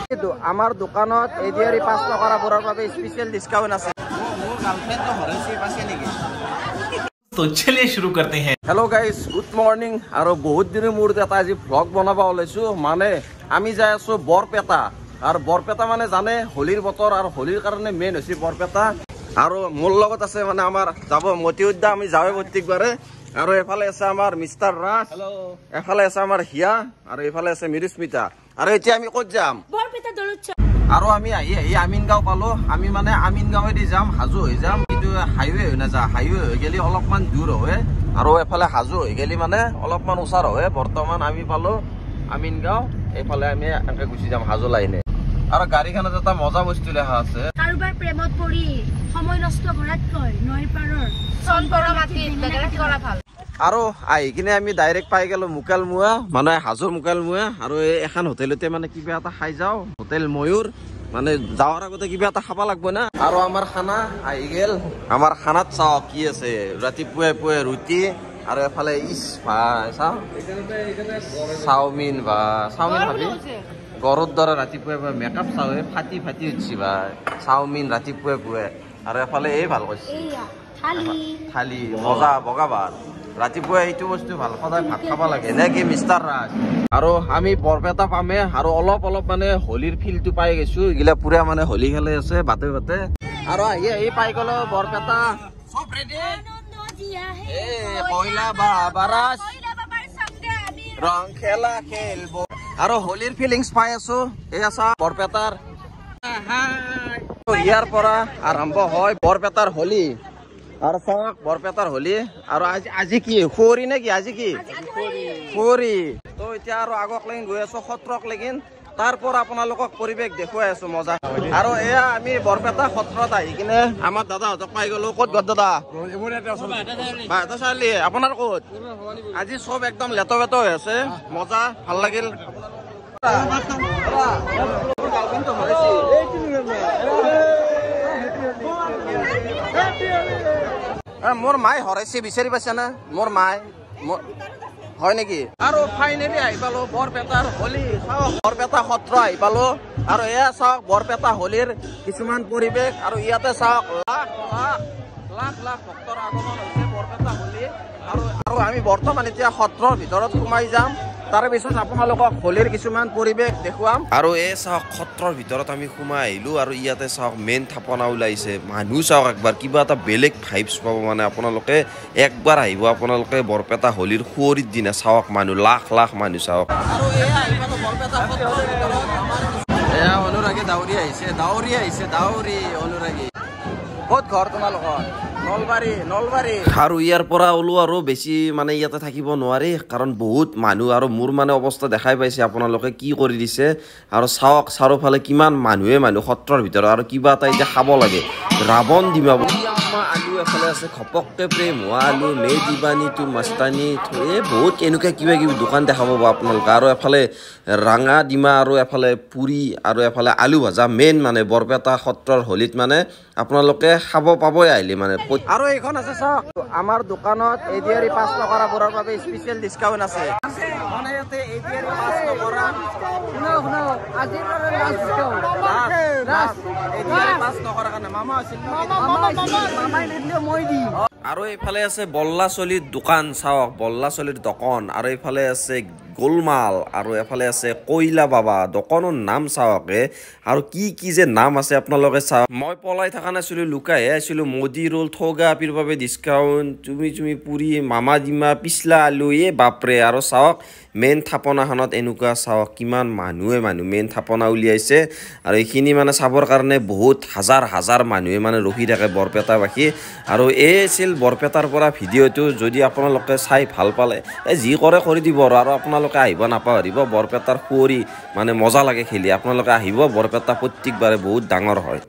কিন্তু আমাৰ দোকানত এডিআৰি 5 টকাৰ বৰৰ বাবে স্পেশাল ডিসকাউন্ট আছে। মোৰ গার্লফ্রেন্ড তো হরেছি পাছে নেকি? तो चलिए शुरू करते हैं। Hello guys, good morning. और बहुत दिन मूर्त এটা আজি ব্লগ বনাবা ওলাইছো। মানে আমি যাই আছো বৰপেটা। আৰ বৰপেটা মানে জানে হোলিৰ বতৰ আৰ হোলিৰ কাৰণে মেইন হইছে বৰপেটা। আর মোর লগত আছে মানে আমার যাব মতিউদ্দা, আমি যাওয়ে প্রত্যেকবারে। আর এফালে আছে আমার মিস্টার রাজ, হেলো। এফালে আছে আমার হিয়া, আর এফালে আছে মিরুস্মিতা। আর এতিয়া আমি কত যাম? বৰপেটা দলুচ্ছ। আর আমি এই আমিনগাঁও পালো। আমি মানে আমিনগাঁও দি যাম, হাজো হৈ যাম। কিন্তু হাইওয়ে হৈ না যা, হাইওয়ে হৈ গেলি অলপমান দূর হয়। আর এফালে হাজো হৈ গেলি মানে অলপমান ওচৰ হয়। বর্তমান আমি পালো আমিনগাঁও, এফালে আমি এনেকে গুচি যাম হাজো লাইনে। আর গাড়ীখনত এটা মজা বস্তু লেখা আছে, কাৰোবাৰ প্ৰেমত পৰি সময় নষ্ট কৰাতকৈ নৈৰ পাৰৰ চনপৰা মাটিত বেগাৰত কৰা ভাল। আৰু আহি কিনে আমি ডাইৰেক্ট পাই গেলো মুকালমুৱা, মানে হাজোৰ মুকালমুৱা। আৰু এখন হোটেলতে মানে কিবা এটা খাই যাওঁ, হোটেল ময়ূৰ। মানে যাওয়াৰ আগতে কিবা এটা খাবা লাগবে না। আৰু আমাৰ খানা আহি গেল। আমাৰ খানাত চাও কি আছে, ৰাতিপুৱাই পুৱাই ৰুটি আৰু এফালে ইস ভাই চাও চাওমিন বা চাওমিন ভাবি গৰুৰ দ্বাৰা ৰাতিপুৱাই পুৱাই মেকআপ চাওয়ে ফাটি ফাটি উঠছি ভাই। চাওমিন ৰাতিপুৱাই পুৱাই। আৰু এফালে এই ভাল কৰিছে থালি মজা বগা ভাত। ৰাতিপুৱাই এইটো বস্তু ভাল, সদায় ভাত খাবা লাগে নেকি মিষ্টাৰ ৰাজ? আৰু আমি বৰপেটা পামে আৰু অলপ অলপ মানে হোলিৰ ফিলটো পাই গৈছো। এইগিলা পুৰা মানে হোলি খেলে আছে বাটে বাটে। আৰু আহি পাই গলো বৰপেটা। সব ৰেডি কইলা বাবাৰাজ ৰং খেলা খেলবো। আৰু হোলিৰ ফিলিংস পাই আছো। এই আছা বৰপেটাৰ। ইয়াৰ পৰা আৰম্ভ হয় বৰপেটাৰ হোলি। আৰ চাওক বৰপেটাৰ হোলি। আৰু আজি কি খুৱৰি নে কি? আজি কি খুৱৰি। তো এতিয়া আৰু আগক লেগিন গৈ আছো সত্ৰক লেগিন। তাৰপৰা আপোনালোকক পৰিৱেশ দেখুৱাই আছো মজা। আৰু এয়া আমি বৰপেটা সত্ৰত আহি কিনে আমাৰ দাদাহঁতক পাই গলো। ক'ত গত দাদা? চালি আপোনাৰ ক'ত? আজি চব একদম লেতো বেতো হৈ আছে, মজা ভাল লাগিল। মোর মাই হরাইছে, বিচাৰি পাইছে না মোৰ মাই হয় নেকি? আৰু ফাইনেলি আহি পালো বৰপেটাৰ হোলি। চাওক বৰপেটা সত্ৰ আহি পালো। আৰু এয়া চাওক বৰপেটা হোলিৰ কিছুমান পৰিৱেশ। আৰু ইয়াতে চাওক লাখ লাখ লাখ লাখ ভক্তৰ আগমন হৈছে বৰপেটা হোলি। আৰু আমি বৰ্তমান এতিয়া সত্ৰৰ ভিতৰত সোমাই যাম। তাৰে পিছত আপোনালোকক হোলিৰ কিছুমান পৰিৱেশ দেখুৱাম। আৰু এই চাওক সত্ৰৰ ভিতৰত আমি সোমাই আহিলো। আৰু ইয়াতে চাওক মেইন থাপনা ওলাইছে। মানুহ চাওক একবাৰ কিবা এটা বেলেগ ভাইবছ পাব। মানে আপোনালোকে একবাৰ আহিব আপোনালোকে বৰপেটা হোলিৰ খুৱৰিৰ দিনা। চাওক মানুহ লাখ লাখ মানুহ চাওক। আৰু এয়া আহি পালো বৰপেটা সত্ৰৰ ভিতৰত। এয়া অনুৰাগী দাউৰি আহিছে, দাউৰি আহিছে, দাউৰি অনুৰাগী। ক'ত ঘৰ তোমালোকৰ? নলবাৰী। নলবাৰী। আৰু ইয়াৰ পৰা ওলো আৰু বেছি মানে ইয়াতে থাকিব নোৱাৰি, কাৰণ বহুত মানুহ। আৰু মোৰ মানে অৱস্থা দেখাই পাইছে আপোনালোকে কি কৰি দিছে। আৰু চাওক চাৰিওফালে কিমান মানুহে মানুহ সত্ৰৰ ভিতৰত। আৰু কিবা এটা এতিয়া খাব লাগে, ৰাৱণ ডিমা আলু এফালে আছে, ঘপককে প্ৰেম হোৱা আলু, মে দিবানী টু মস্তানী। এই বহুত এনেকুৱা কিবা কিবি দোকান দেখা পাব আপোনালোকে। আৰু এফালে ৰাঙা ডিমা, আৰু এফালে পুৰি, আৰু এফালে আলু ভাজা। মেইন মানে বৰপেটা সত্ৰৰ হোলিত মানে আপোনালোকে খাব পাবই আহিলে মানে। আৰু এইখন আছে চাওক আমাৰ দোকানত এডিআৰি 5 টকাৰ বৰৰ বাবে স্পেশাল ডিসকাউন্ট আছে। মানে ইয়াতে এডিআৰি 5 টকা আজি এডিআৰি 5 টকাৰ কাৰণে মামা আছিল। আৰু এইফালে আছে বল্লা চলিৰ দোকান। চাওক বল্লা চলিৰ দোকান। আৰু এইফালে আছে গোলমাল। আৰু এফালে আছে কইলা বাবা। দোকানৰ নাম চাওকে আৰু কি কি যে নাম আছে আপোনালোকে চাওক। মই পলাই থকা নাছিলো, লুকাইহে আছিলো। মোদী ৰোল ঠগা আপিৰ বাবে ডিছকাউণ্ট, চুমি পুৰি, মামা ডিমা, পিছলা আলু। এই বাপৰে। আৰু চাওক মেইন থাপনাখনত এনেকুৱা চাওক কিমান মানুহে মানুহ মেইন থাপনা উলিয়াইছে। আৰু এইখিনি মানে চাবৰ কাৰণে বহুত হাজাৰ হাজাৰ মানুহে মানে ৰখি থাকে বৰপেটাবাসী। আৰু এই আছিল বৰপেটাৰ পৰা ভিডিঅ'টো। যদি আপোনালোকে চাই ভাল পালে যি কৰে কৰি দিব। আৰু আপোনালোকে আহিব নাপাহৰিব। বৰপেটাৰ খুৱৰি মানে মজা লাগে খেলি। আপোনালোকে আহিব, বৰপেটা প্ৰত্যেকবাৰে বহুত ডাঙৰ হয়।